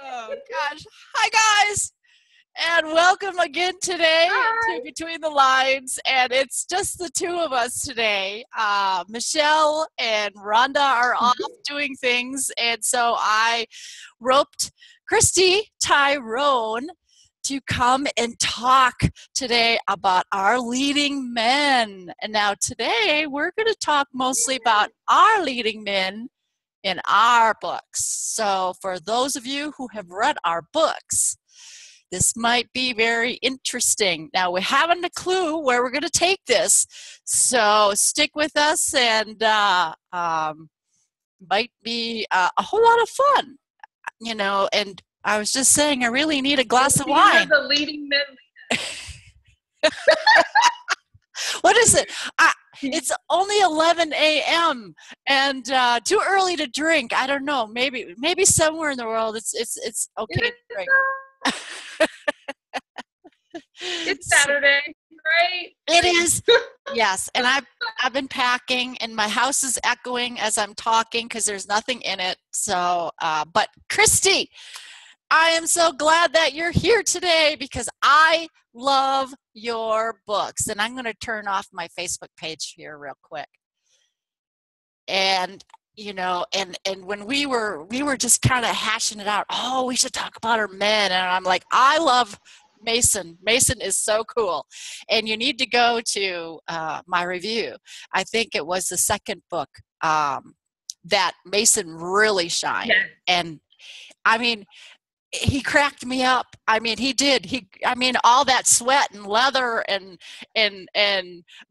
Oh gosh. Hi guys, and welcome again today Hi. to Between the Lines. And it's just the two of us today. Michelle and Rhonda are off doing things, and so I roped Cristi Taijeron to come and talk today about our leading men. And now today we're going to talk mostly about our leading men in our books. So for those of you who have read our books, this might be very interesting. Now, we haven't a clue where we're going to take this, so stick with us, and might be a whole lot of fun, you know. And I was just saying, I really need a glass of These wine. are the leading men. What is it? It's only 11 a.m. and too early to drink. I don't know. Maybe somewhere in the world it's okay to drink. It's Saturday, right? It is. Yes, and I've been packing, and my house is echoing as I'm talking because there's nothing in it. So, but Cristi, I am so glad that you're here today because I love your books. And I'm going to turn off my Facebook page here real quick. And you know, and when we were just kind of hashing it out. Oh, we should talk about our men, and I'm like, I love Mason. Mason is so cool, and you need to go to my review. I think it was the second book that Mason really shined, Yes. and I mean, he cracked me up. I mean, he did. All that sweat and leather and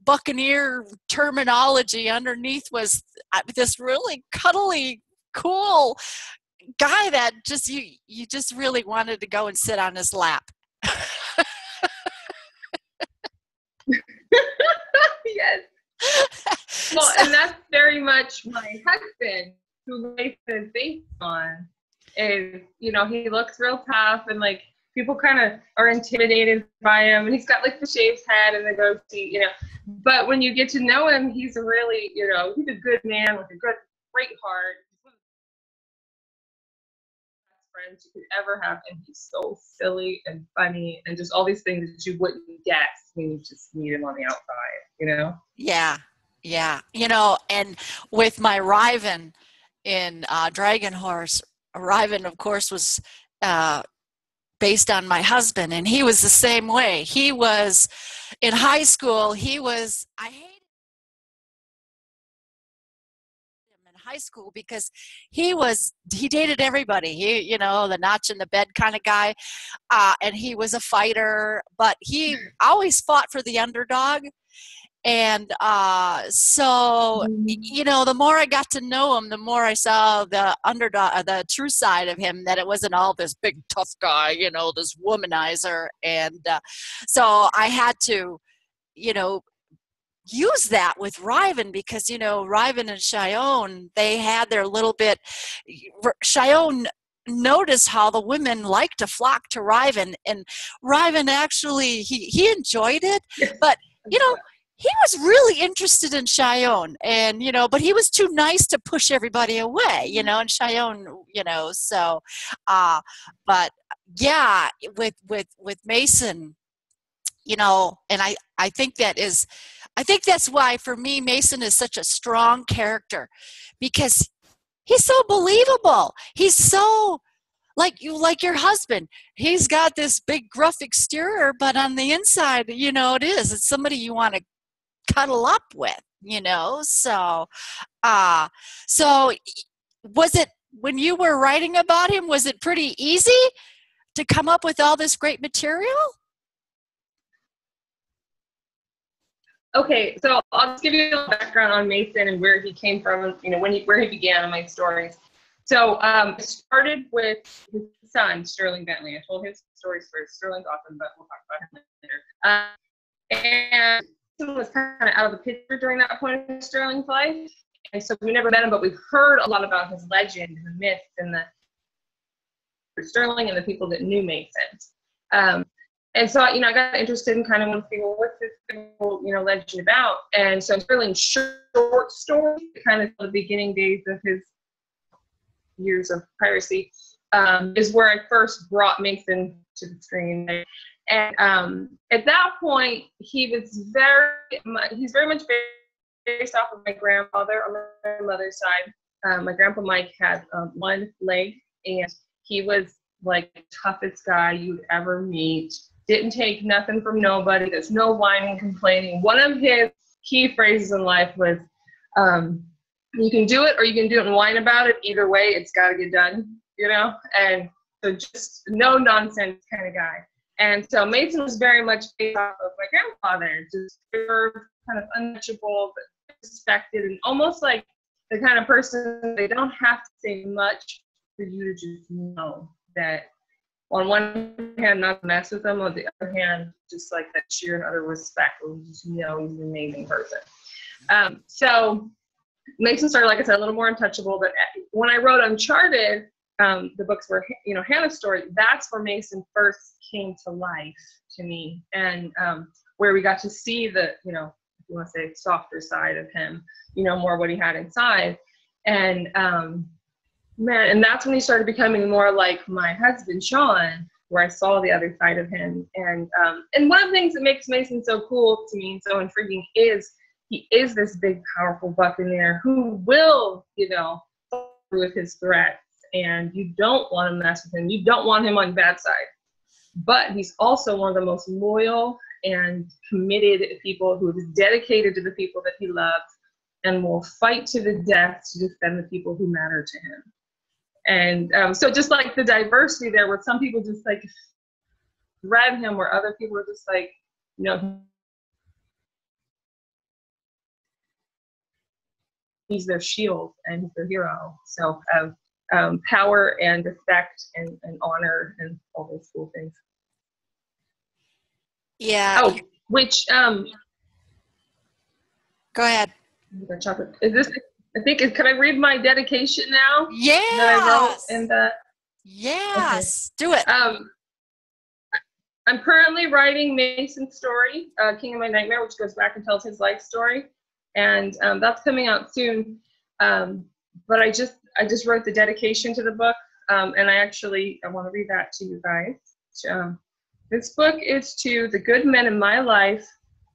Buccaneer terminology underneath was this really cuddly, cool guy that just you just really wanted to go and sit on his lap. Yes. Well, and that's very much my husband, who Mason is based on. Is, you know, he looks real tough, and like people kind of are intimidated by him, and he's got like the shaved head and the goatee, you know. But when you get to know him, he's really, you know, he's a good man with a great heart. He's one of the best friends you could ever have, and he's so silly and funny and just all these things that you wouldn't guess when you just meet him on the outside, you know. Yeah, you know, and with my Riven in Dragon Horse. Riven, of course, was based on my husband, and he was the same way. He was in high school. I hated him in high school because he dated everybody. You know, the notch in the bed kind of guy, and he was a fighter, but he always fought for the underdog. And so, you know, the more I got to know him, the more I saw the underdog, the true side of him, that it wasn't all this big tough guy, you know, this womanizer. And so I had to, you know, use that with Riven because, you know, Riven and Cheyenne, they had their little bit. Cheyenne noticed how the women like to flock to Riven, and Riven actually, he enjoyed it, but, you know, he was really interested in Cheyenne, and, you know, but he was too nice to push everybody away, you know, and Cheyenne, you know, so, but yeah, with Mason, you know, and I think that's why for me, Mason is such a strong character because he's so believable. He's so like your husband. He's got this big gruff exterior, but on the inside, you know, it's somebody you want to cuddle up with, you know. So so was it, when you were writing about him, was it pretty easy to come up with all this great material? Okay, so I'll just give you a little background on Mason and where he came from, you know, where he began my stories. So it started with his son, Sterling Bentley. I told his stories first. Sterling's awesome, but we'll talk about him later. And he was kind of out of the picture during that point in Sterling's life. And so we never met him, but we've heard a lot about his legend and the myths and the Sterling and the people that knew Mason. And so, you know, I got interested in kind of wanting to see, well, what's this whole, you know, legend about? And so Sterling's short story, kind of the beginning days of his years of piracy, is where I first brought Mason to the screen. And at that point, he's very much based off of my grandfather on my mother's side. My grandpa Mike had one leg, and he was like the toughest guy you'd ever meet. Didn't take nothing from nobody. There's no whining, complaining. One of his key phrases in life was, you can do it or you can do it and whine about it. Either way, it's got to get done, you know? And so just no nonsense kind of guy. And so Mason was very much based off of my grandfather, just kind of untouchable, but respected, and almost like the kind of person they don't have to say much for you to just know that on one hand, not to mess with them, on the other hand, just like that sheer and utter respect, where you just know he's an amazing person. So Mason started, like I said, a little more untouchable, but when I wrote Uncharted, the books were, you know, Hannah's story, that's where Mason first came to life to me, and where we got to see the, you know, if you want to say softer side of him, you know, more what he had inside. And man, and that's when he started becoming more like my husband, Sean, where I saw the other side of him. And one of the things that makes Mason so cool to me and so intriguing is he is this big, powerful buccaneer who will, you know, with his threats, and you don't want to mess with him. You don't want him on your bad side. But he's also one of the most loyal and committed people who is dedicated to the people that he loves and will fight to the death to defend the people who matter to him. And so just like the diversity there, where some people just like read him, where other people are just like, you know, he's their shield and he's their hero. So power and respect and honor and all those cool things. Yeah. Oh, which go ahead. Chocolate. Is this? I think. Can I read my dedication now? Yes. That I wrote in the. Yes. Okay. Do it. I'm currently writing Mason's story, King of My Nightmare, which goes back and tells his life story, and that's coming out soon. But I just wrote the dedication to the book, and I want to read that to you guys. This book is to the good men in my life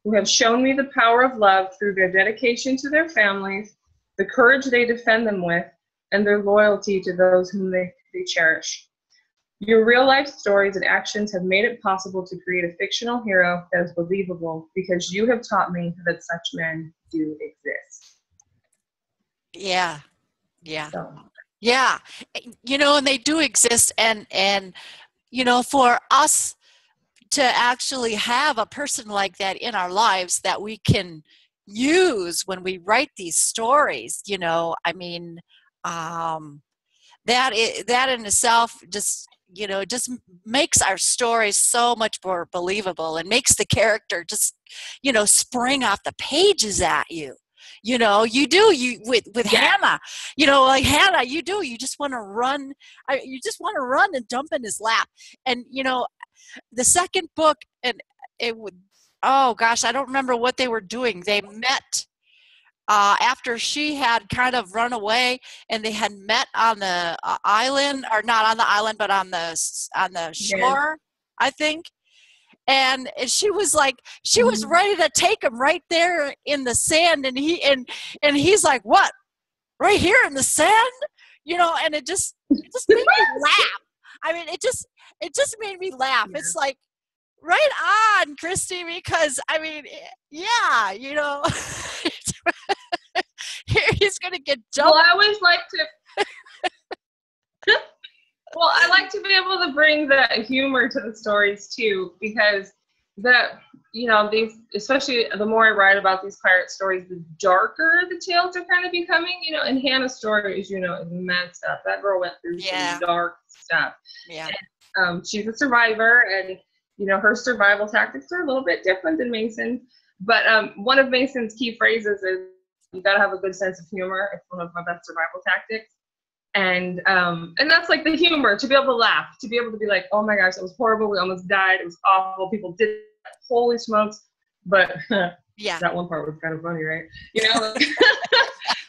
who have shown me the power of love through their dedication to their families, the courage they defend them with, and their loyalty to those whom they cherish. Your real-life stories and actions have made it possible to create a fictional hero that is believable because you have taught me that such men do exist. Yeah. Yeah. So. Yeah. You know, and they do exist, and you know, for us to actually have a person like that in our lives that we can use when we write these stories, you know, I mean, that in itself just, you know, just makes our stories so much more believable and makes the character just, you know, spring off the pages at you. You know, you with Hannah, you know, like Hannah, you just want to run. You just want to run and jump in his lap. And, you know, the second book, and it would, oh gosh, I don't remember what they were doing. They met after she had kind of run away, and they had met on the island, or not on the island, but on the shore, I think. And she was like, she was ready to take him right there in the sand, and he's like, what? Right here in the sand? You know, and it just made me laugh. I mean, it just made me laugh. Yeah. It's like, right on, Cristi, because I mean, yeah, you know, here he's gonna get jumped. Well, I always like to. Well, I like to be able to bring the humor to the stories too, because you know, these, especially the more I write about these pirate stories, the darker the tales are kind of becoming, you know, and Hannah's story, as you know, is messed up. That girl went through some dark stuff. Yeah. And, she's a survivor, and, you know, her survival tactics are a little bit different than Mason's. But one of Mason's key phrases is, you got to have a good sense of humor. It's one of my best survival tactics. And that's like the humor, to be able to laugh, to be able to be like, oh my gosh, that was horrible. We almost died. It was awful. People did that. Holy smokes. But yeah, that one part was kind of funny, right? You know,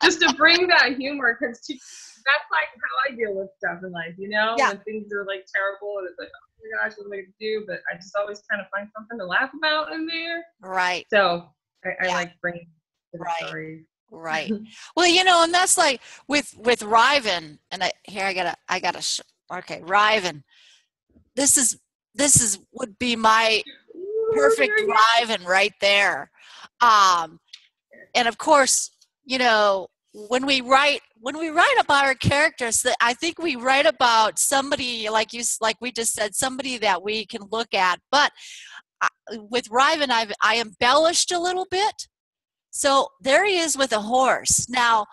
just to bring that humor because that's like how I deal with stuff in life, you know, Yeah. when things are like terrible and it's like, oh my gosh, what am I gonna do? But I just always kind of find something to laugh about in there. Right. So I Yeah. like bringing to the Right. stories. Right. Well, you know, and that's like with Riven, and I gotta okay, Riven. This is would be my perfect Riven right there. And of course, you know, when we write about our characters, that I think we write about somebody like we just said, somebody that we can look at. But with Riven, I embellished a little bit. So there he is with a horse. Now,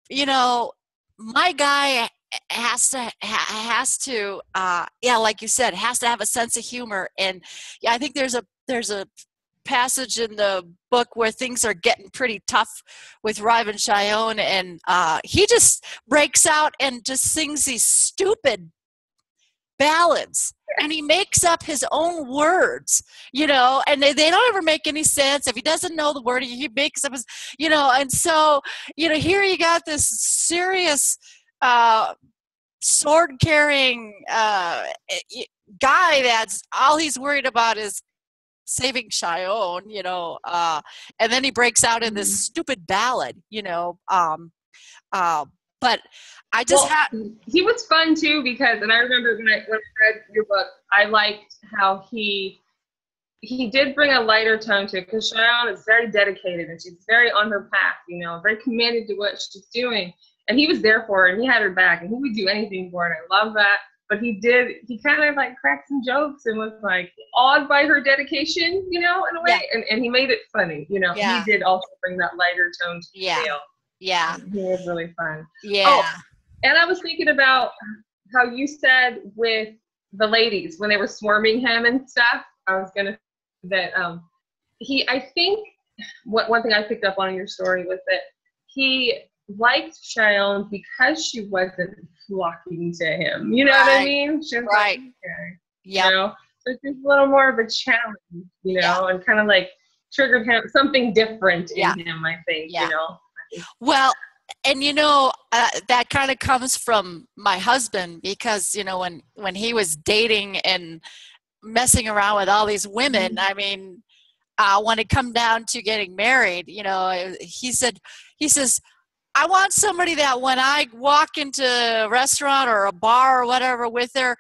you know, my guy has to yeah, like you said, has to have a sense of humor. And yeah, I think there's a passage in the book where things are getting pretty tough with Riven Cheyenne, and he just breaks out and just sings these stupid ballads, and he makes up his own words, you know, and they don't ever make any sense. If he doesn't know the word, he makes up his, you know. And so, you know, here you got this serious sword carrying guy that's all he's worried about is saving Cheyenne, you know, and then he breaks out in this stupid ballad, you know. But I just he was fun too because, and I remember when I read your book, I liked how he did bring a lighter tone to it because Cheyenne is very dedicated and she's very on her path, you know, very committed to what she's doing, and he was there for her and he had her back and he would do anything for her, and I love that. But he kind of like cracked some jokes and was like awed by her dedication, you know, in a way, and he made it funny, you know. He did also bring that lighter tone to the tale. Yeah. He was really fun. Yeah. Oh, and I was thinking about how you said with the ladies when they were swarming him and stuff. I was gonna I think one thing I picked up on in your story was that he liked Cheyenne because she wasn't flocking to him. You know what I mean? She was like, okay. Yeah. You know? So it's a little more of a challenge, you know, and kind of like triggered him something different in him, I think, you know. Well, and you know, that kind of comes from my husband because, you know, when he was dating and messing around with all these women, I mean, when it come down to getting married, you know, he says, I want somebody that when I walk into a restaurant or a bar or whatever with her,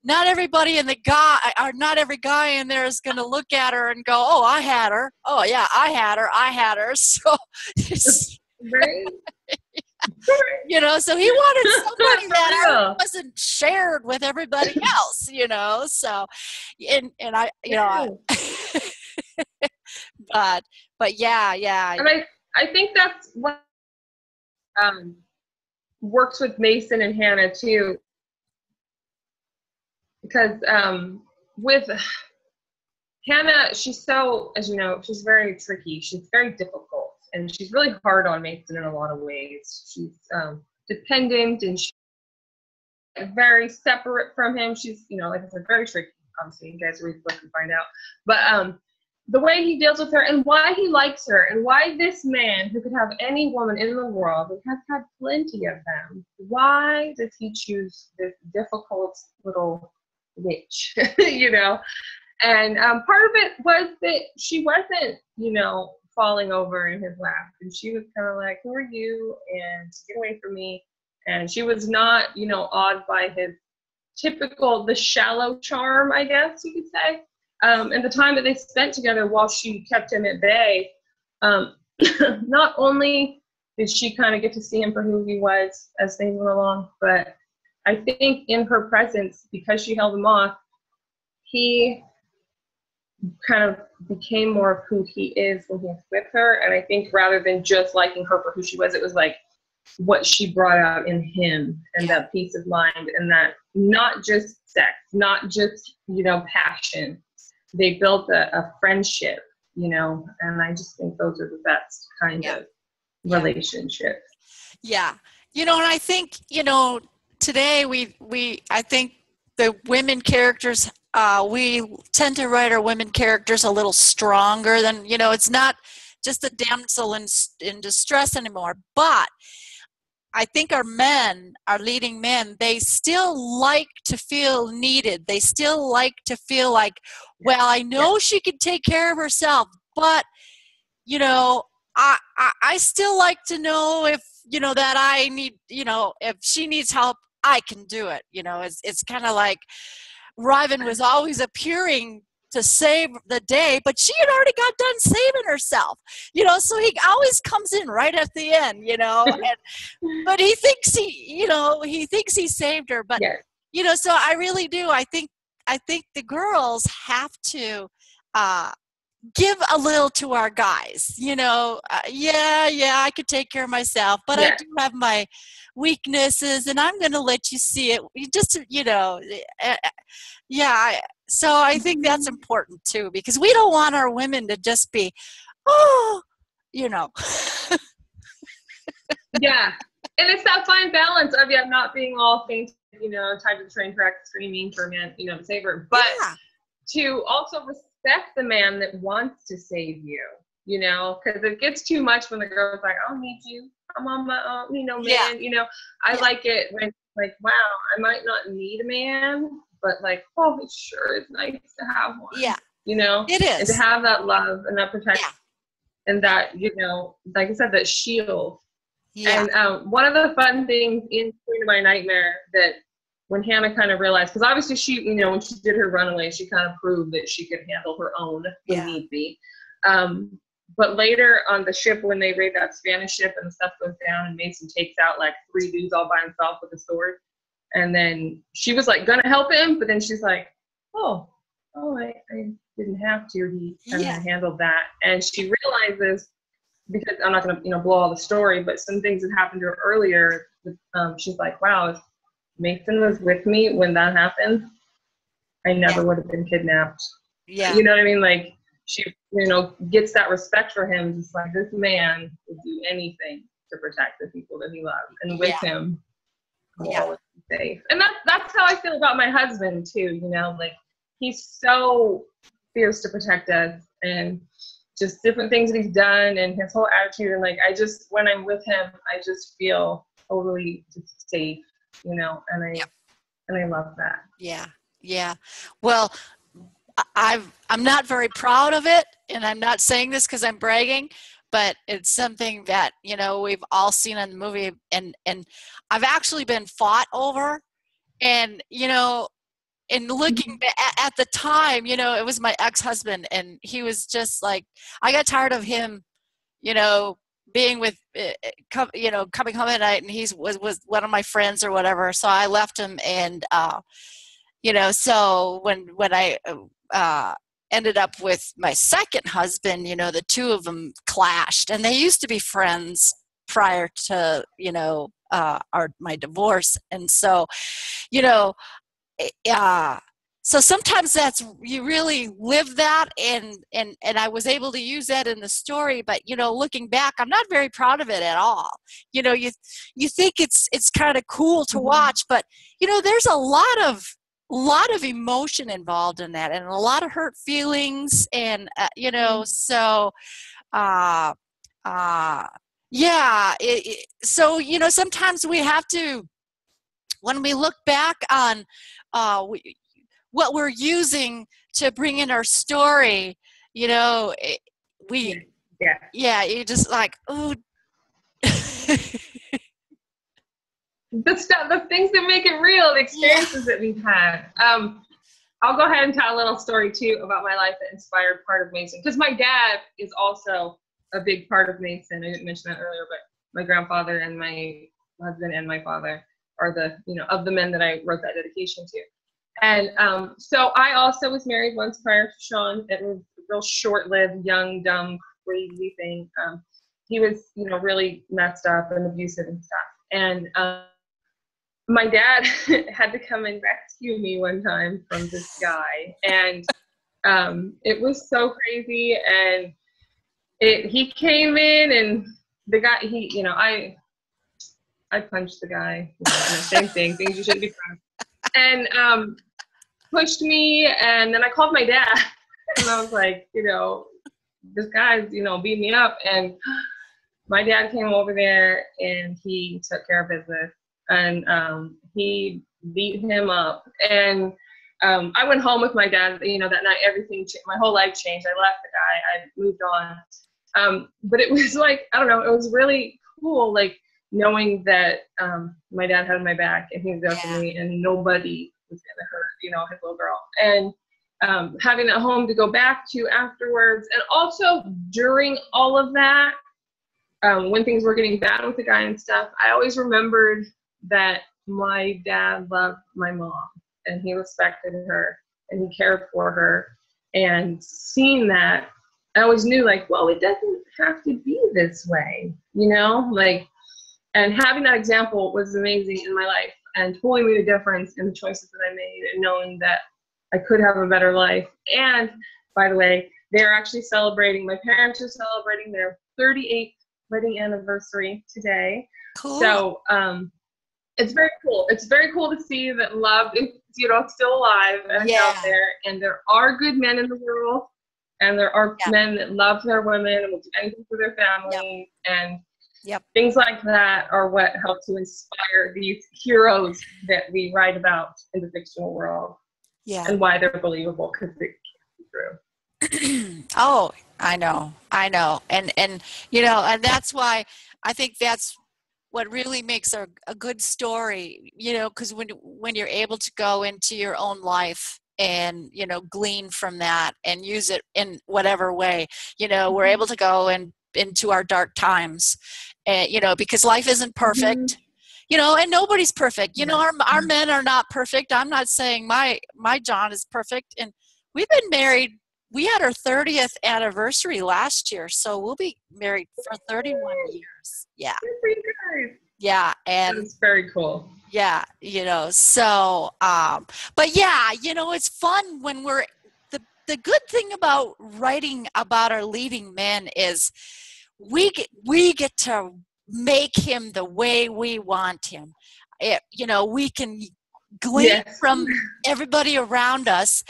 not every guy in there is going to look at her and go, oh, I had her. Oh yeah, I had her. So you know, so he wanted somebody that wasn't shared with everybody else, you know. So, and I, you know, but yeah. And I think that's what works with Mason and Hannah too, because with Hannah, she's so, as you know, she's very tricky. She's very difficult. And she's really hard on Mason in a lot of ways. She's dependent and she's very separate from him. She's, you know, like I said, very tricky. Obviously, you guys read the book and find out. But the way he deals with her and why he likes her and why this man who could have any woman in the world, who has had plenty of them, why does he choose this difficult little witch, you know? And part of it was that she wasn't, you know, falling over in his lap, and she was kind of like, who are you, and get away from me. And she was not, you know, awed by his typical, the shallow charm, I guess you could say. And the time that they spent together while she kept him at bay, not only did she kind of get to see him for who he was as things went along, but I think in her presence, because she held him off, he kind of became more of who he is when he's with her. And I think rather than just liking her for who she was, it was like what she brought out in him, and that peace of mind, and that not just sex, not just, you know, passion. They built a friendship, you know, and I just think those are the best kind of relationships. Yeah. You know, and I think, you know, today I think the women characters, we tend to write our women characters a little stronger than, you know, it's not just a damsel in distress anymore. But I think our men, our leading men, they still like to feel needed. They still like to feel like, well, I know she can take care of herself, but, you know, I still like to know if, you know, that I need, you know, if she needs help, I can do it. You know, it's kind of like Riven was always appearing to save the day, but she had already got done saving herself, you know, so he always comes in right at the end, you know, but he thinks he thinks he saved her, but you know, so I really do. I think the girls have to give a little to our guys, you know. I could take care of myself, but I do have my weaknesses, and I'm going to let you see it. You just, you know, so I think that's important too, because we don't want our women to just be, oh, you know. Yeah. And it's that fine balance of not being all faint, you know, tied to the train track, screaming for a man, you know, to save her, but to also respect the man that wants to save you, you know, because it gets too much when the girl's like, I don't need you, I'm on my own, you know, man, you know. I like it when, like, wow, I might not need a man, but like, oh, it sure is nice to have one. Yeah. You know? It is. And to have that love and that protection and that, you know, like I said, that shield. Yeah. And one of the fun things in Queen of My Nightmare that when Hannah kind of realized, because obviously she, you know, when she did her runaway, she kind of proved that she could handle her own when need be. But later on the ship, when they raid that Spanish ship and the stuff goes down and Mason takes out like 3 dudes all by himself with a sword. And then she was like gonna help him, but then she's like, oh, I didn't have to. He kind of handled that. And she realizes, because I'm not gonna, you know, blow all the story, but some things that happened to her earlier, she's like, wow, if Mason was with me when that happened, I never would have been kidnapped. Yeah. You know what I mean? Like, she, you know, gets that respect for him. Just like, this man will do anything to protect the people that he loves. And with him, we'll always be safe. And that's how I feel about my husband too, you know, like, he's so fierce to protect us, and just different things that he's done and his whole attitude. And like, I just, when I'm with him, I just feel totally just safe, you know, and I love that. Yeah. Yeah. Well, I'm not very proud of it, and I'm not saying this because I'm bragging, but it's something that, you know, we've all seen in the movie, and I've actually been fought over, and, you know, and looking at the time, you know, it was my ex-husband, and he was just like, I got tired of him, you know, being with, you know, coming home at night, and he was one of my friends or whatever, so I left him, and you know, so when I ended up with my second husband, you know, the two of them clashed, and they used to be friends prior to, you know, my divorce. And so, you know, so sometimes that's, you really live that, and I was able to use that in the story, but, you know, looking back, I'm not very proud of it at all. You know, you think it's kind of cool to watch, but, you know, there's a lot of emotion involved in that, and a lot of hurt feelings, and you know, so so, you know, sometimes we have to, when we look back on what we're using to bring in our story, you know, you just like, ooh. The things that make it real, the experiences that we've had. I'll go ahead and tell a little story too about my life that inspired part of Mason, because my dad is also a big part of Mason. I didn't mention that earlier, but my grandfather and my husband and my father are the, you know, of the men that I wrote that dedication to. And so I also was married once prior to Sean. It was a real short-lived, young, dumb, crazy thing. He was, you know, really messed up and abusive and stuff. And my dad had to come and rescue me one time from this guy. And it was so crazy. And he came in, and the guy, you know, I punched the guy, you know, same thing, things you shouldn't be proud of. And pushed me, and then I called my dad, and I was like, you know, this guy's, beat me up. And my dad came over there and he took care of business, and he beat him up. And I went home with my dad, that night. Everything changed. My whole life changed. I left the guy. I moved on. But it was like, I don't know, it was really cool, like knowing that my dad had my back and he was there for me, and nobody was going to hurt, his little girl. And having that home to go back to afterwards. And also during all of that, when things were getting bad with the guy and stuff, I always remembered that my dad loved my mom and he respected her and he cared for her. And seeing that, I always knew, like, well, it doesn't have to be this way, and having that example was amazing in my life and totally made a difference in the choices that I made, and knowing that I could have a better life. And by the way, they're actually celebrating, my parents are celebrating their 38th wedding anniversary today. Cool. So it's very cool. It's very cool to see that love is, still alive and out there. And there are good men in the world, and there are men that love their women and will do anything for their family. And things like that are what help to inspire these heroes that we write about in the fictional world. Yeah. And why they're believable, because it can be true. Oh, I know. And and that's why I think that's what really makes a good story, because when you're able to go into your own life and, glean from that and use it in whatever way, we're able to go into our dark times, and, because life isn't perfect. And nobody's perfect. Our men are not perfect. I'm not saying my John is perfect. And we've been married. We had our 30th anniversary last year, so we'll be married for 31 years. Yeah. Yeah. And it's very cool. Yeah. So, but yeah, it's fun when the good thing about writing about our leading men is we get to make him the way we want him. We can glean from everybody around us,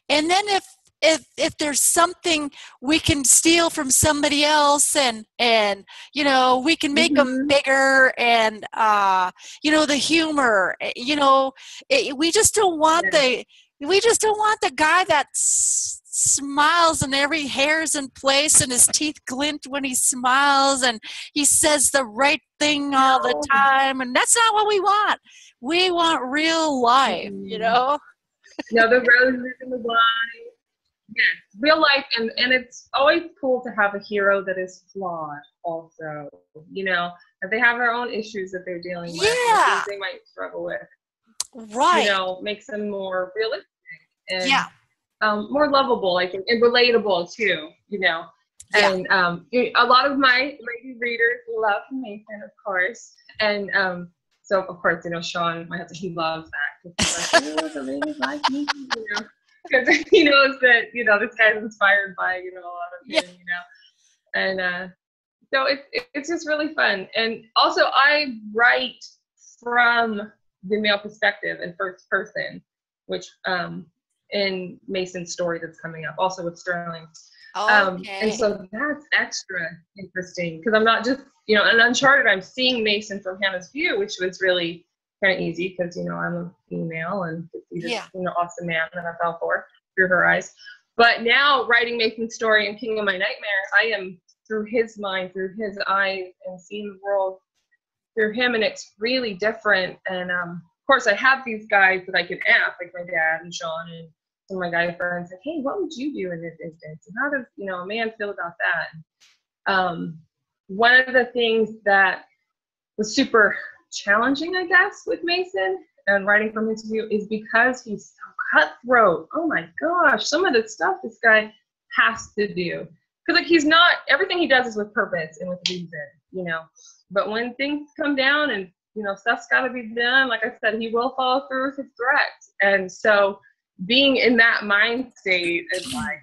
and then if there's something we can steal from somebody else, and we can make them bigger, and the humor, we just don't want the guy that smiles and every hair's in place and his teeth glint when he smiles and he says the right thing all the time, and that's not what we want. We want real life. No, the roses and the wine. Yes, real life, and it's always cool to have a hero that is flawed also, that they have their own issues that they're dealing with, things they might struggle with. Right. Makes them more realistic and more lovable, I think, and relatable too, And a lot of my lady readers love Mason, of course. And so, of course, Sean, my husband, he loves that. He's like, the ladies like me, because he knows that this guy's inspired by a lot of men, and so it's just really fun. And also I write from the male perspective in first person, which in Mason's story that's coming up, also with Sterling. And so that's extra interesting, because I'm not just in Uncharted, I'm seeing Mason from Hannah's view, which was really kind of easy because I'm a female and he's just awesome man that I fell for through her eyes. But now writing Mason's story and King of My Nightmare, I am through his mind, through his eyes, and seeing the world through him, and it's really different. And of course I have these guys that I can ask, like my dad and Sean and some of my guy friends, like, hey, what would you do in this instance? And how does a man feel about that? One of the things that was super challenging, I guess, with Mason and writing from his view is because he's so cutthroat. Oh my gosh, some of the stuff this guy has to do, because he's not, everything he does is with purpose and with reason, but when things come down and stuff's got to be done, like I said, he will follow through with his threats. And so being in that mind state is like,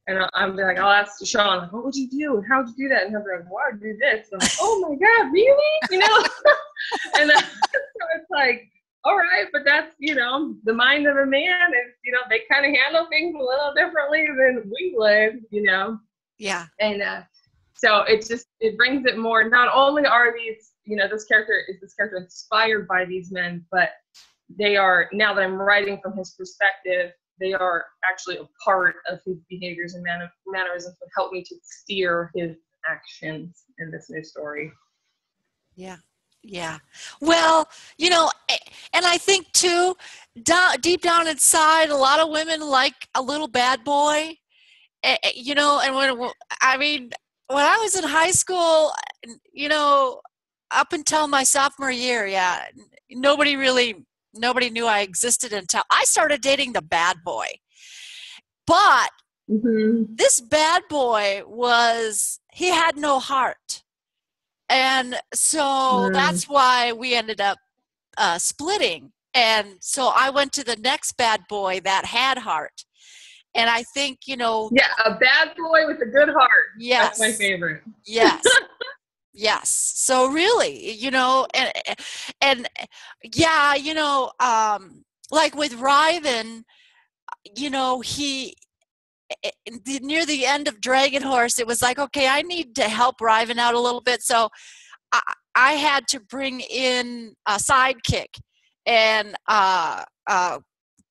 and I'm like, I'll ask Sean, like, what would you do? How would you do that? And he'll be like, well, I'd do this. And I'm like, oh my God, really? And so it's like, all right, but that's, the mind of a man is, they kind of handle things a little differently than we would, Yeah. And so it brings it more. Not only are these, this character inspired by these men, but they are, now that I'm writing from his perspective, they are actually a part of his behaviors and mannerisms that help me to steer his actions in this new story. Yeah. Yeah. Well, and I think too, deep down inside, a lot of women like a little bad boy. And when I was in high school, up until my sophomore year, yeah, nobody knew I existed until I started dating the bad boy. But this bad boy he had no heart. And so that's why we ended up splitting. And so I went to the next bad boy that had heart. And I think, Yeah, a bad boy with a good heart. Yes. That's my favorite. Yes. Yes. So really, and yeah, like with Riven, he, near the end of Dragon Horse, it was like, okay, I need to help Riven out a little bit. So I had to bring in a sidekick, and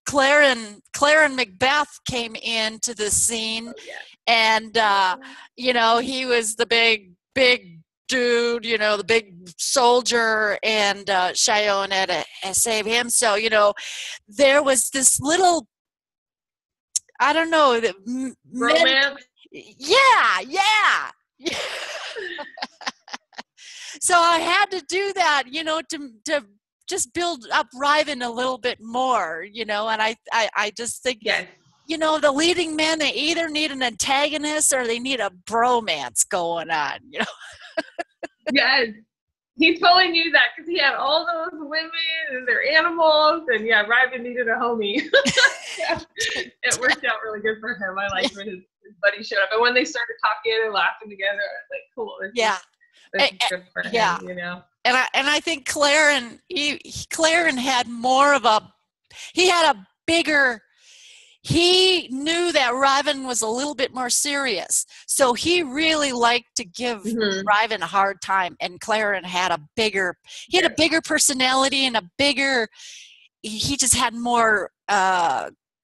Claren Macbeth came into the scene, and he was the big dude, the big soldier, and Cheyenne had to save him. So there was this little, I don't know, romance. Yeah. So I had to do that, to just build up Riven a little bit more, and I just think, the leading men, they either need an antagonist or they need a bromance going on, Yes, he totally knew that because he had all those women and their animals, and Riven needed a homie. It worked out really good for him. I liked when his buddy showed up, and when they started talking and laughing together, I was like, cool. This is good for him, And I think Claren had more of he knew that Riven was a little bit more serious. So he really liked to give Riven a hard time, and Claren had a bigger personality and he just had more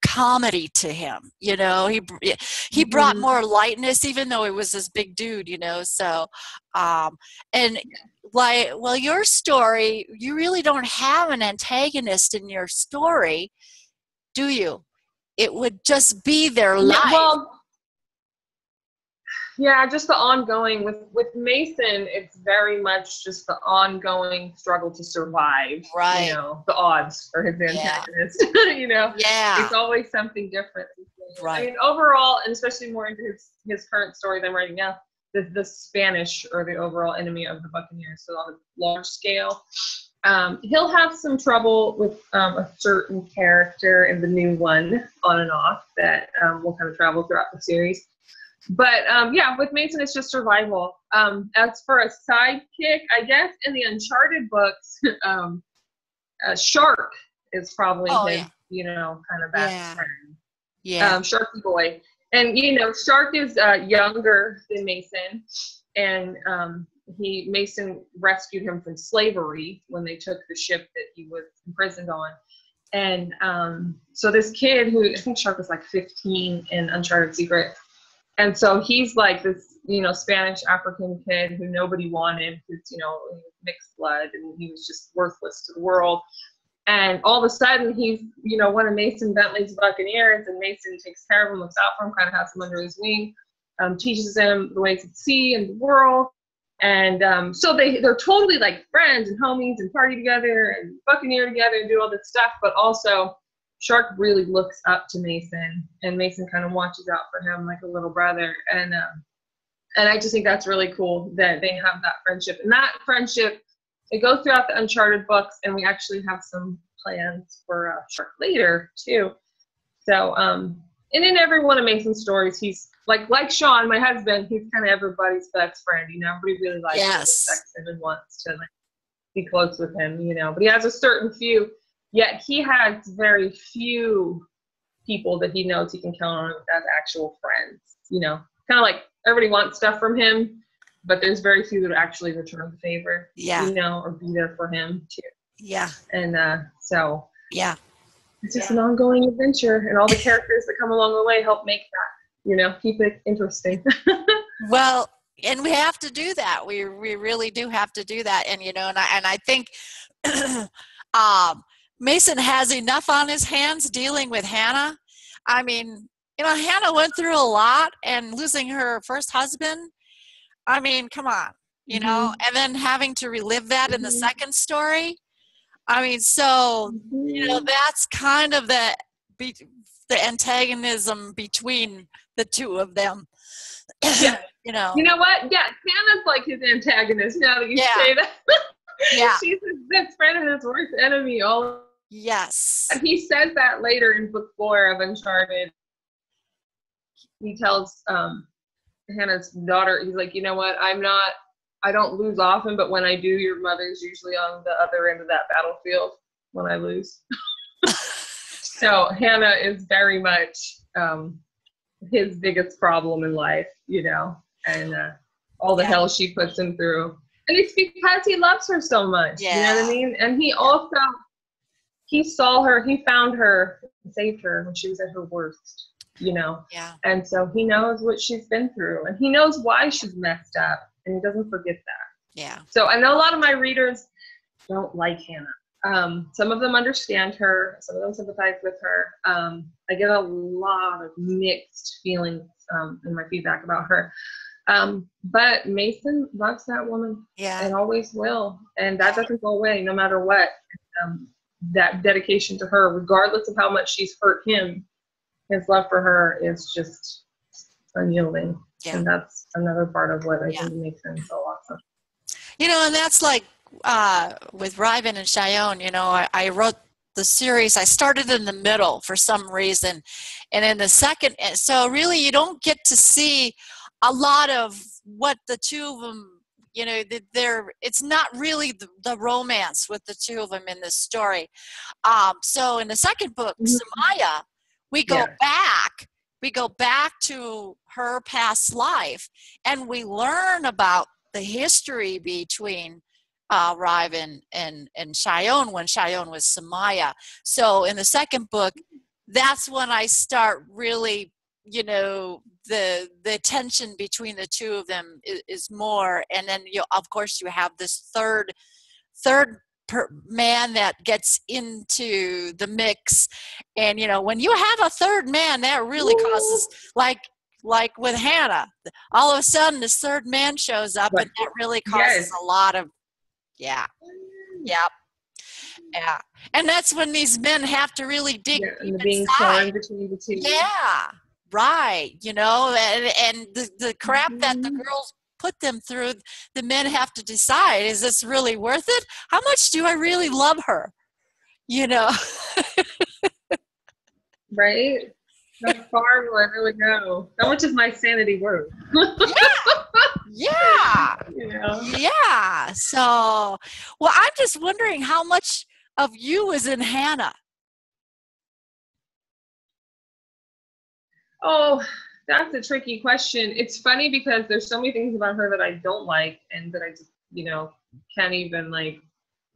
comedy to him, he brought more lightness, even though he was this big dude, so your story, you really don't have an antagonist in your story, do you? It would just be their life. Well, just the ongoing with Mason, it's very much just the ongoing struggle to survive. Right. The odds for his antagonist. It's always something different. Right. I mean, overall, and especially more into his current story that I'm writing now, the Spanish are the overall enemy of the Buccaneers. So on a large scale, he'll have some trouble with a certain character in the new one, on and off, that will kind of travel throughout the series. But with Mason, it's just survival. As for a sidekick, I guess in the Uncharted books, Shark is probably his, kind of best friend. Yeah. Sharky boy. And, Shark is younger than Mason, and Mason rescued him from slavery when they took the ship that he was imprisoned on. And so this kid who, I think Shark was like 15 in Uncharted Secret. And so he's like this, Spanish African kid who nobody wanted because, mixed blood, and he was just worthless to the world. And all of a sudden he's, one of Mason Bentley's Buccaneers, and Mason takes care of him, looks out for him, kind of has him under his wing, teaches him the ways of the sea and the world. And so they're totally like friends and homies and party together and Buccaneer together and do all this stuff. But also Shark really looks up to Mason, and Mason kind of watches out for him like a little brother. And I just think that's really cool that they have that friendship. And that friendship, it goes throughout the Uncharted books, and we actually have some plans for Shark later too. So, and in every one of Mason's stories, he's like Sean, my husband, he's kind of everybody's best friend. Everybody really likes him, respects him, and wants to be close with him. But he has a certain few. Yet he has very few people that he knows he can count on as actual friends. kind of like everybody wants stuff from him, but there's very few that actually return the favor, Yeah. you know, or be there for him too. Yeah. And so yeah. it's just an ongoing adventure, and all the characters that come along the way help make that, you know, keep it interesting. Well, and we have to do that. We really do have to do that. And, you know, and I think Mason has enough on his hands dealing with Hannah. I mean, you know, Hannah went through a lot, and losing her first husband. I mean, come on, you know, and then having to relive that in the second story. I mean, so, you know, that's kind of the antagonism between the two of them. Yeah. You know what? Yeah, Hannah's like his antagonist now that you say that. Yeah. She's his best friend and his worst enemy. Yes. And he says that later in book 4 of Uncharted. He tells Hannah's daughter, he's like, you know what? I don't lose often, but when I do, your mother's usually on the other end of that battlefield when I lose. So Hannah is very much his biggest problem in life, you know, and all the hell she puts him through. And it's because he loves her so much, you know what I mean? And he also, he saw her, he found her, saved her when she was at her worst, you know? Yeah. And so he knows what she's been through, and he knows why she's messed up, and he doesn't forget that. Yeah. So I know a lot of my readers don't like Hannah. Some of them understand her, some of them sympathize with her. I get a lot of mixed feelings in my feedback about her. But Mason loves that woman, and always will, and that doesn't go away no matter what. That dedication to her, regardless of how much she's hurt him, his love for her is just unyielding. And that's another part of what I think makes him so awesome. You know, and that's like with Ryben and Cheyenne, you know, I wrote the series, I started in the middle for some reason, and in the second, so really you don't get to see a lot of what the two of them, you know, it's not really the romance with the two of them in this story. So in the second book, Samaya, we go back to her past life, and we learn about the history between Ryben and Cheyenne when Cheyenne was Samaya. So in the second book, that's when I start really, you know, the tension between the two of them is more. And then, of course, you have this third man that gets into the mix. And, you know, when you have a third man, that really causes, like with Hannah, all of a sudden this third man shows up, and that really causes a lot of, and that's when these men have to really dig deep being torn between the two. Right, you know, and the crap that the girls put them through, the men have to decide, is this really worth it? How much do I really love her? You know? Right? How far will I really go? How much is my sanity worth? Yeah. You know? Yeah. So, well, I'm just wondering how much of you is in Hannah. Oh, that's a tricky question. It's funny because there's so many things about her that I don't like, and that I just, you know, can't even like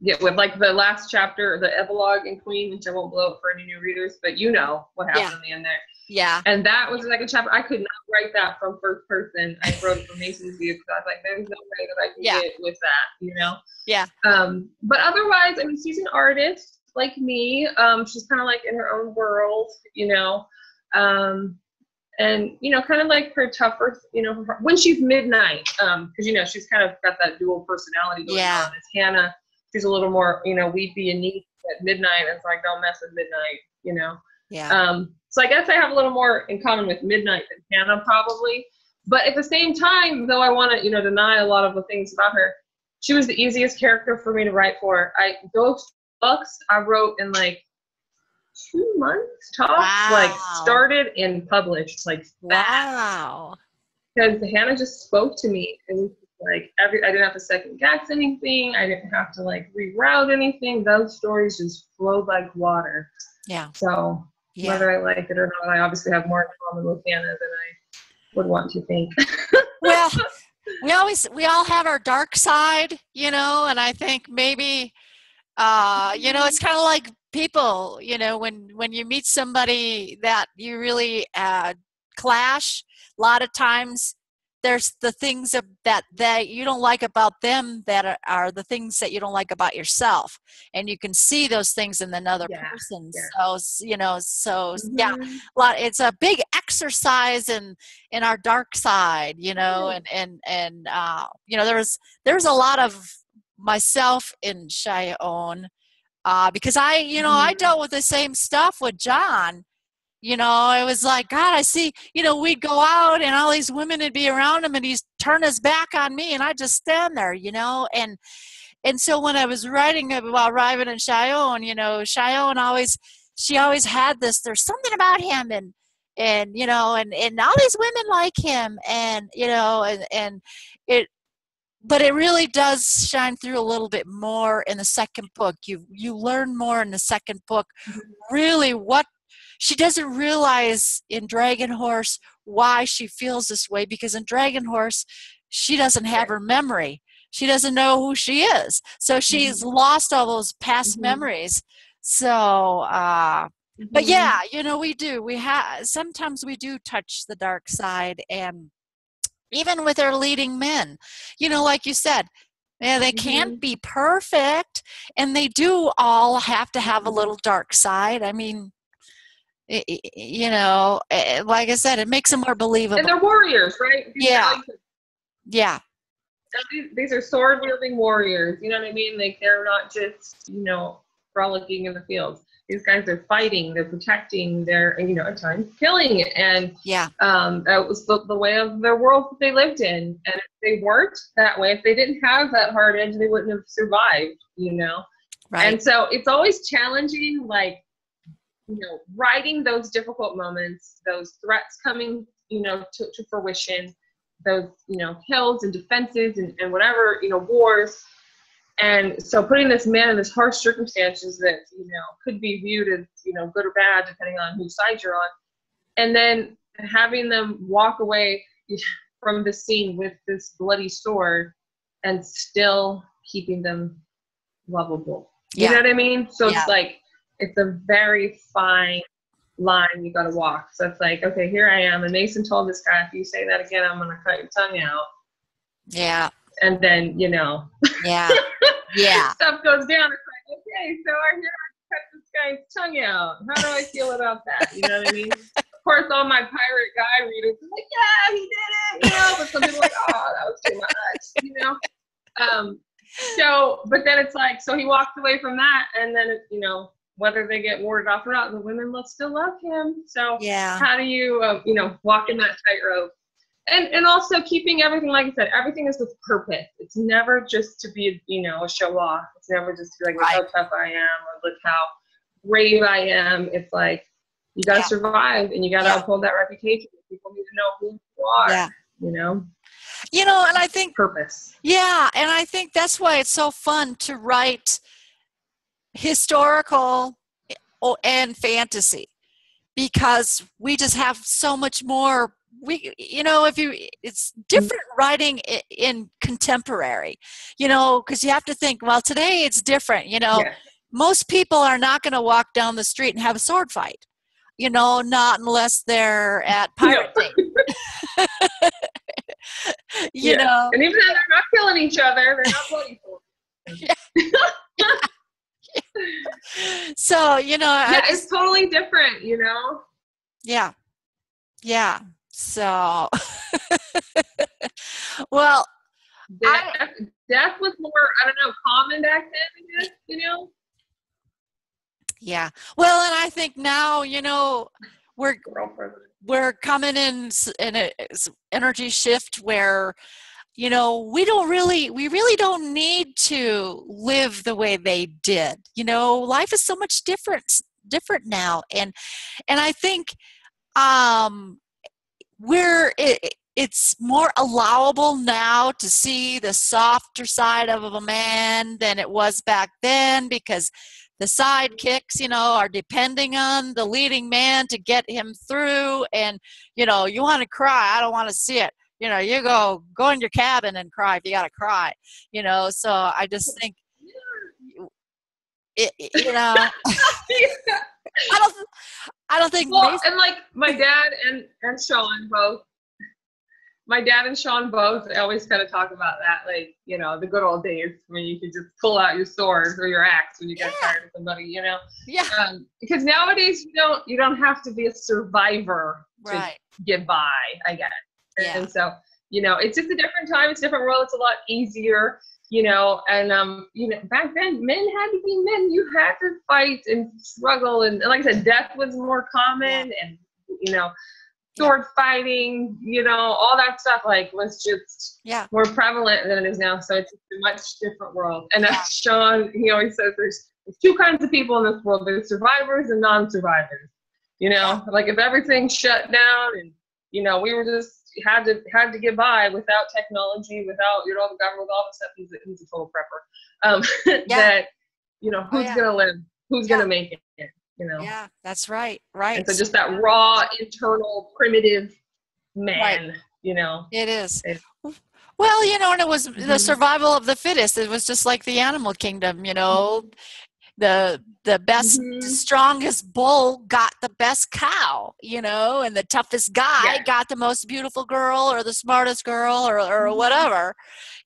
get with. Like the last chapter, the epilogue in Queen, which I won't blow up for any new readers, but you know what happened in the end there. Yeah. And that was the second chapter. I could not write that from first person. I wrote it from Mason's view, because I was like, there's no way that I can get with that, you know? Yeah. But otherwise, I mean, she's an artist like me. She's kind of like in her own world, you know? And, you know, kind of like her tougher, you know, when she's Midnight, because, you know, she's kind of got that dual personality going on. As Hannah, she's a little more, you know, weepy and neat at Midnight. It's like, don't mess with Midnight, you know? Yeah. So I guess I have a little more in common with Midnight than Hannah probably. But at the same time, though I want to, you know, deny a lot of the things about her, she was the easiest character for me to write for. Those books I wrote in like 2 months tops, like started and published like wow. Because Hannah just spoke to me. It was like I didn't have to second guess anything. I didn't have to like reroute anything. Those stories just flowed like water. Yeah. So whether I like it or not, I obviously have more in common with Hannah than would want to think. Well, we all have our dark side, you know, and I think maybe, you know, it's kind of like people, you know, when you meet somebody that you really clash, a lot of times there's the things that you don't like about them that are the things that you don't like about yourself, and you can see those things in another person. So you know, yeah, it's a big exercise in our dark side, you know, and you know, there's a lot of myself in Cheyenne, because you know, I dealt with the same stuff with John. You know, it was like, God, I see, you know, we'd go out and all these women would be around him and he'd turn his back on me and I'd just stand there, you know. And so when I was writing about arriving in Cheyenne, you know, she always had this, there's something about him, and you know, and all these women like him, and, you know, and it, but it really does shine through a little bit more in the second book. You learn more in the second book, really what she doesn't realize in Dragon Horse why she feels this way, because in Dragon Horse, she doesn't have her memory. She doesn't know who she is. So she's lost all those past memories. So, but yeah, you know, sometimes we do touch the dark side, and even with our leading men, you know, like you said, yeah, they can't be perfect, and they do all have to have a little dark side. I mean, you know, like I said, it makes them more believable. And they're warriors, right? Yeah. These are sword-wielding warriors. You know what I mean? Like, they're not just, you know, frolicking in the fields. These guys are fighting, they're protecting, they're, you know, at times killing. And that was the way of their world that they lived in. And if they weren't that way, if they didn't have that hard edge, they wouldn't have survived, you know? Right. And so it's always challenging, like, you know, writing those difficult moments, those threats coming, you know, to fruition, those, you know, kills and defenses and whatever, you know, wars. And so putting this man in this harsh circumstances that, you know, could be viewed as, you know, good or bad, depending on whose side you're on. And then having them walk away from the scene with this bloody sword and still keeping them lovable. You know what I mean? So it's like, it's a very fine line you got to walk. So it's like, okay, here I am. And Mason told this guy, if you say that again, I'm going to cut your tongue out. Yeah. And then, you know, stuff goes down. It's like, okay, so I'm here to cut this guy's tongue out. How do I feel about that? You know what I mean? Of course, all my pirate guy readers are like, yeah, he did it, you know, but some people are like, oh, that was too much, you know? So, but then it's like, so he walked away from that, and then, you know, whether they get warded off or not, the women will still love him. So how do you, you know, walk in that tightrope? And also keeping everything, like I said, everything is with purpose. It's never just to be, you know, a show off. It's never just to be like, look how tough I am, or look how brave I am. It's like, you got to survive, and you got to uphold that reputation. People need to know who you are, you know? You know, and I think purpose. Yeah, and I think that's why it's so fun to write historical and fantasy, because we just have so much more. You know, it's different writing in contemporary, you know, because you have to think, well, today it's different, you know. Most people are not going to walk down the street and have a sword fight, you know, not unless they're at pirate day. You know, and even though they're not killing each other, they're not bloody So, you know, it's totally different, you know. So well, death was more, I don't know, common back then, I guess, you know. Well, and I think now, you know, we're coming in a energy shift where, you know, we really don't need to live the way they did. You know, life is so much different now, and I think it's more allowable now to see the softer side of a man than it was back then, because the sidekicks, are depending on the leading man to get him through. And, you want to cry. I don't want to see it. You go in your cabin and cry if you got to cry, so I just think, I don't think. Well, and like my dad and Sean both. My dad and Sean both always kind of talk about that, like, the good old days when you could just pull out your sword or your axe when you get tired of somebody, Yeah. Because nowadays you don't have to be a survivor to get by, I guess. Yeah. And so, it's just a different time. It's a different world. It's a lot easier, and, back then men had to be men. You had to fight and struggle. And like I said, death was more common and, sword fighting, all that stuff was just more prevalent than it is now. So it's a much different world. And as Sean, he always says there's two kinds of people in this world. There's survivors and non-survivors. Like if everything shut down and, we were just had to get by without technology, without, the government, with all the stuff, he's a total prepper. That, who's going to live? Who's going to make it? Yeah, that's right. Right. And so just that raw, internal, primitive man, It is. Well, and it was the survival of the fittest. It was just like the animal kingdom, the best, strongest bull got the best cow, and the toughest guy got the most beautiful girl or the smartest girl or whatever,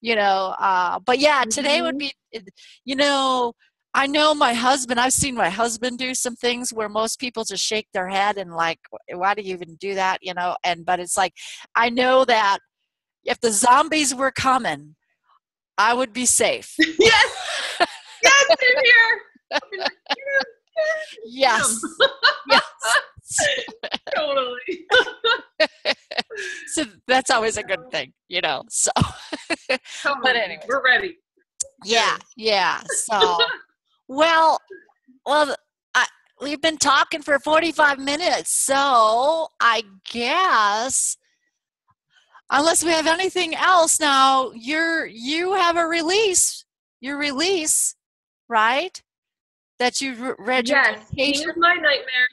but today would be, I know my husband, I've seen my husband do some things where most people just shake their head and like, why do you even do that? But it's like, I know that if the zombies were coming, I would be safe. Yes. Yes, in here. Yes. Yes. Totally. So that's always a good thing, so. Totally. But anyway, we're ready. Yeah. So, well, we've been talking for 45 minutes, so I guess, unless we have anything else now, you have a release, right? That you read. Yes, King of My Nightmare.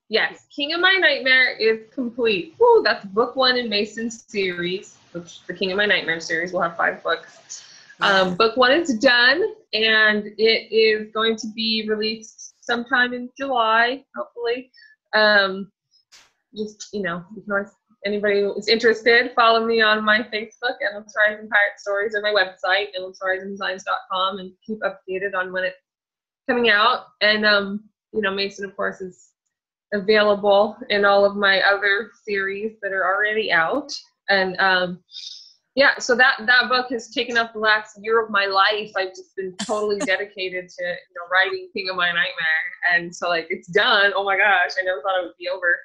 Yes, King of My Nightmare is complete. Ooh, that's book 1 in Mason's series, which the King of My Nightmare series will have 5 books. Book 1 is done, and it is going to be released sometime in July, hopefully. Just, you can always, anybody who is interested, follow me on my Facebook, Endless Horizon Pirate Stories, or my website, endlesshorizondesigns.com, and keep updated on when it's coming out. And, Mason, of course, is available in all of my other series that are already out. And, so that book has taken up the last year of my life. I've just been totally dedicated to, writing King of My Nightmare. And so, it's done. Oh my gosh, I never thought it would be over.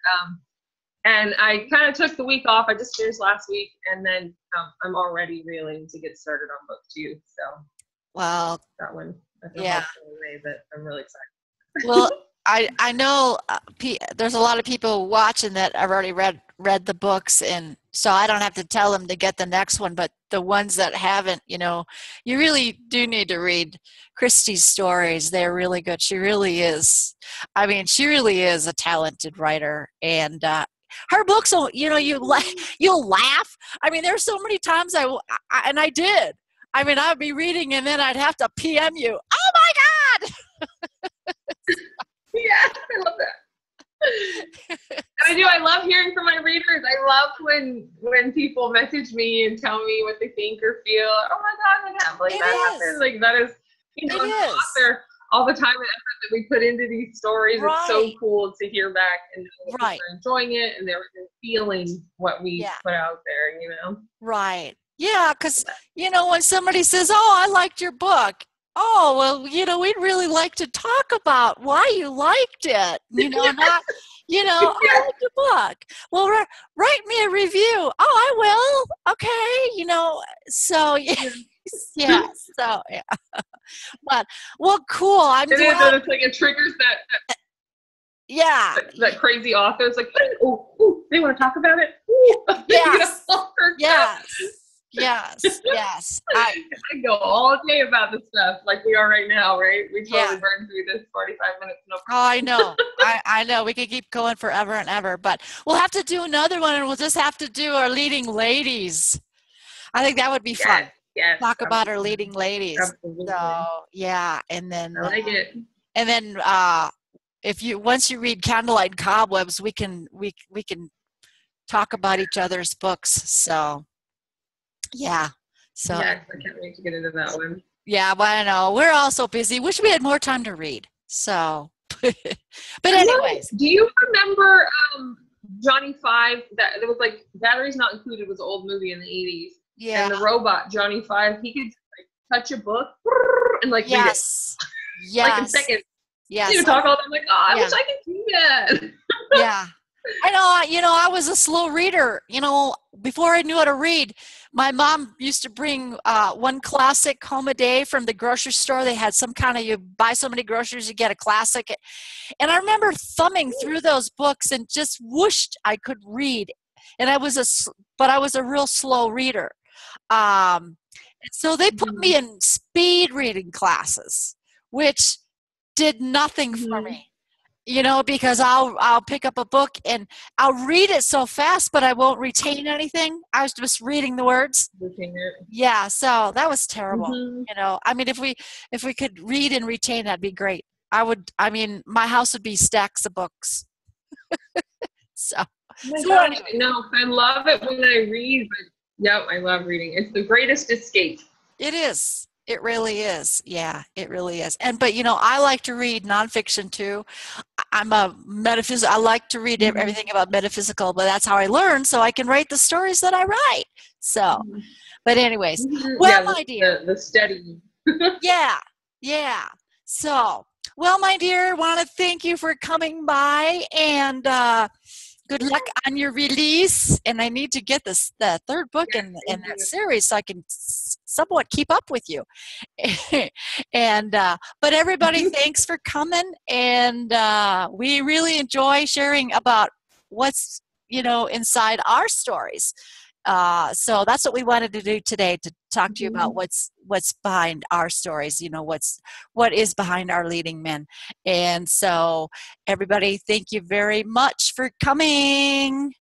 And I kind of took the week off. I just finished last week, and then I'm already reeling to get started on book 2. So, well, that one, that I'm really excited. Well, I know there's a lot of people watching that have already read the books, and so I don't have to tell them to get the next one. But the ones that haven't, you really do need to read Cristi's stories. They're really good. She really is. I mean, she really is a talented writer, and her books, you'll laugh. I mean, there's so many times I did. I mean, I'd be reading and then I'd have to PM you. Oh my God! Yeah, I love that. And I do. I love hearing from my readers. I love when people message me and tell me what they think or feel. Oh my God, that happened. Like that is, as an author, all the time and effort that we put into these stories. Right. It's so cool to hear back and know that they're enjoying it and they're feeling what we put out there. Right. Yeah, because when somebody says, "Oh, I liked your book," oh, well, we'd really like to talk about why you liked it. Not, I liked the book. Well, write me a review. Oh, I will. Okay. So, yeah. So, yeah. But, well, cool. I'm glad. It's like it triggers that. Yeah. That crazy author is like, oh, they want to talk about it? Ooh. Yes. Yes. Yes, yes. I go all day about this stuff like we are right now, right? We Yeah. totally burned through this 45 minutes. No. Oh, I know. I know. We could keep going forever and ever, but we'll have to do another one, and we'll just have to do our leading ladies. I think that would be fun. Yes, Talk about our absolutely. leading ladies. So Absolutely. yeah, and then I like it. if you once you read Candlelight and Cobwebs, we can talk about each other's books. So yeah. So Yes, I can't wait to get into that one. yeah, well, I know we're all so busy. Wish we had more time to read. So, but anyways, Do you remember Johnny Five? That it was like Batteries Not Included was an old movie in the 80s, yeah, and the robot Johnny Five, he could like touch a book and like read it yes, like in yes, seconds. He yes, would talk all the time like, oh, I yeah, wish I could do that. yeah. I know. I was a slow reader. Before I knew how to read, my mom used to bring one classic home a day from the grocery store. They had some kind of, you buy so many groceries, you get a classic. And I remember thumbing through those books and just wished I could read. And but I was a real slow reader. And so they put me in speed reading classes, which did nothing for me. Because I'll pick up a book and I'll read it so fast, but I won't retain anything. I was just reading the words. Yeah, so that was terrible. I mean, if we could read and retain, that'd be great. My house would be stacks of books. So, Oh my so gosh, anyway. no, I love it when I read, but yeah, I love reading. It's the greatest escape. It is. It really is. Yeah, it really is. But I like to read nonfiction too. I'm a I like to read everything about metaphysical, but that's how I learn, so I can write the stories that I write. So, but anyways, well, Yeah, my dear. the study. Yeah, yeah. So, well, my dear, want to thank you for coming by, and good luck on your release. And I need to get the third book in that series so I can somewhat keep up with you. And but everybody, thanks for coming, and we really enjoy sharing about what's inside our stories. So that's what we wanted to do today, to talk to you about what's behind our stories, what is behind our leading men. And so everybody, thank you very much for coming.